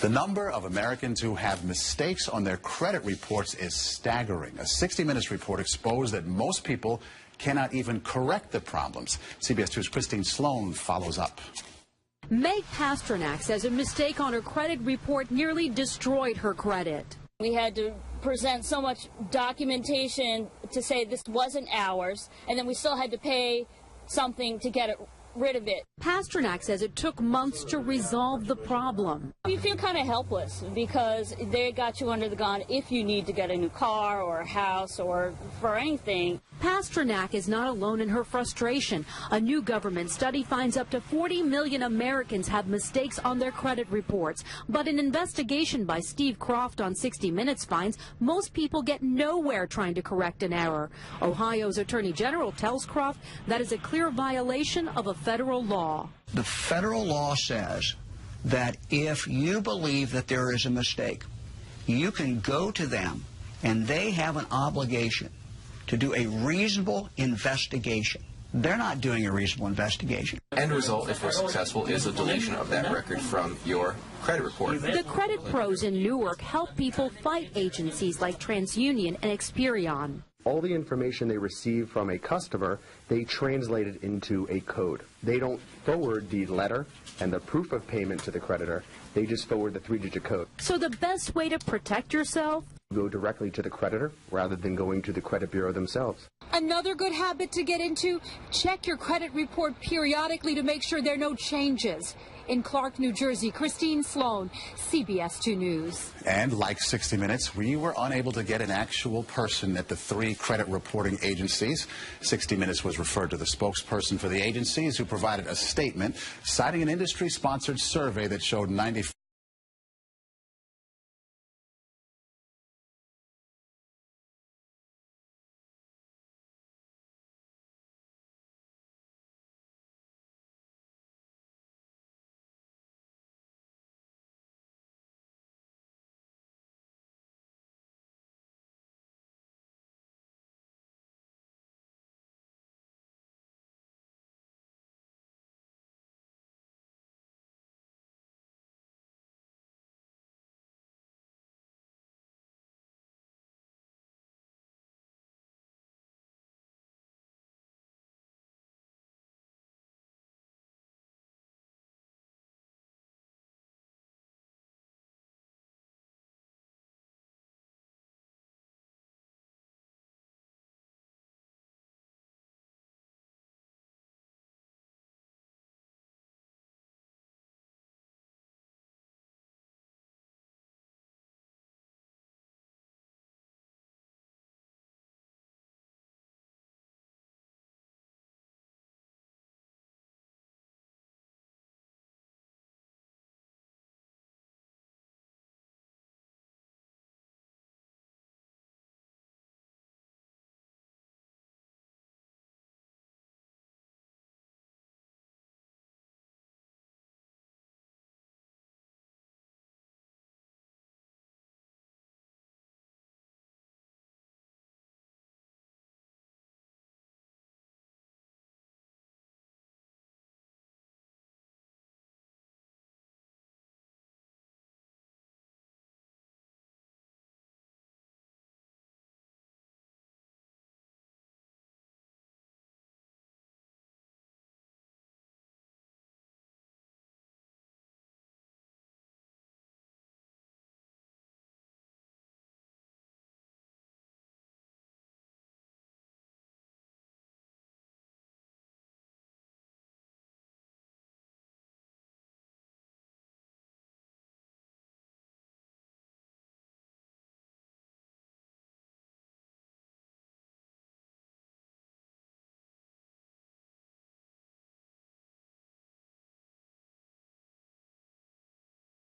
The number of Americans who have mistakes on their credit reports is staggering. A 60 Minutes report exposed that most people cannot even correct the problems. CBS 2's Christine Sloan follows up. Meg Pasternak says a mistake on her credit report nearly destroyed her credit. We had to present so much documentation to say this wasn't ours, and then we still had to pay something to get rid of it. Pasternak says it took months to resolve the problem. You feel kind of helpless because they got you under the gun if you need to get a new car or a house or for anything. Pasternak is not alone in her frustration. A new government study finds up to 40 million Americans have mistakes on their credit reports. But an investigation by Steve Croft on 60 Minutes finds most people get nowhere trying to correct an error. Ohio's Attorney General tells Croft that is a clear violation of a federal law. The federal law says that if you believe that there is a mistake, you can go to them and they have an obligation to do a reasonable investigation. They're not doing a reasonable investigation. End result, if we're successful, is a deletion of that record from your credit report. The credit pros in Newark help people fight agencies like TransUnion and Experian. All the information they receive from a customer, they translate it into a code. They don't forward the letter and the proof of payment to the creditor. They just forward the 3-digit code. So the best way to protect yourself? Go directly to the creditor rather than going to the credit bureau themselves. Another good habit to get into, check your credit report periodically to make sure there are no changes. In Clark, New Jersey, Christine Sloan, CBS 2 News. And like 60 Minutes, we were unable to get an actual person at the 3 credit reporting agencies. 60 Minutes was referred to the spokesperson for the agencies, who provided a statement citing an industry-sponsored survey that showed 95